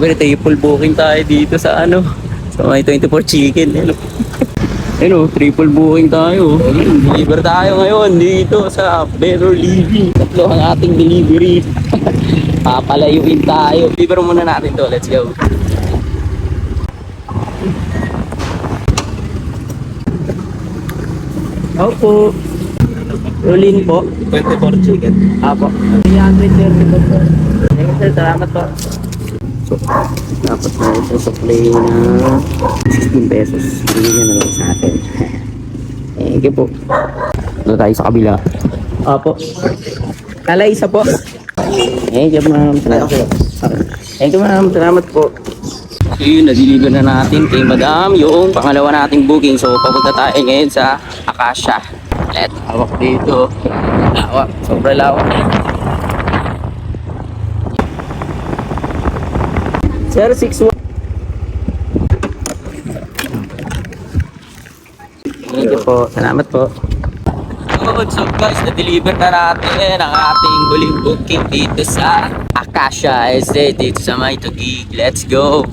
Sabi, triple booking tayo dito sa ano, sa may 24 chicken. Hello, triple booking tayo. Deliver tayo ngayon dito sa Better Living. Tatlo ang ating delivery. Papalayuin tayo. Deliver muna natin to. Let's go. Opo. Rolling po. 24 chicken. Apo. 330 po. Thank you sir. Salamat po. So, dapat na ito sa play na 16 pesos. Bigyan na lang sa atin. Thank you po. Ito tayo sa kabila. Apo. Kala isa po. Thank you ma'am. Thank you ma'am. Salamat po. So yun, na-deliver na natin kay madam yung pangalawa nating booking. So papunta tayo ngayon sa Acacia. Let's hawak dito. Lawak. Sobrang lawak. Sir, 6-1. Thank you po. Salamat po. So guys, na-deliver na natin ang ating huling booking dito sa Acacia Estate dito sa May Taguig. Let's go!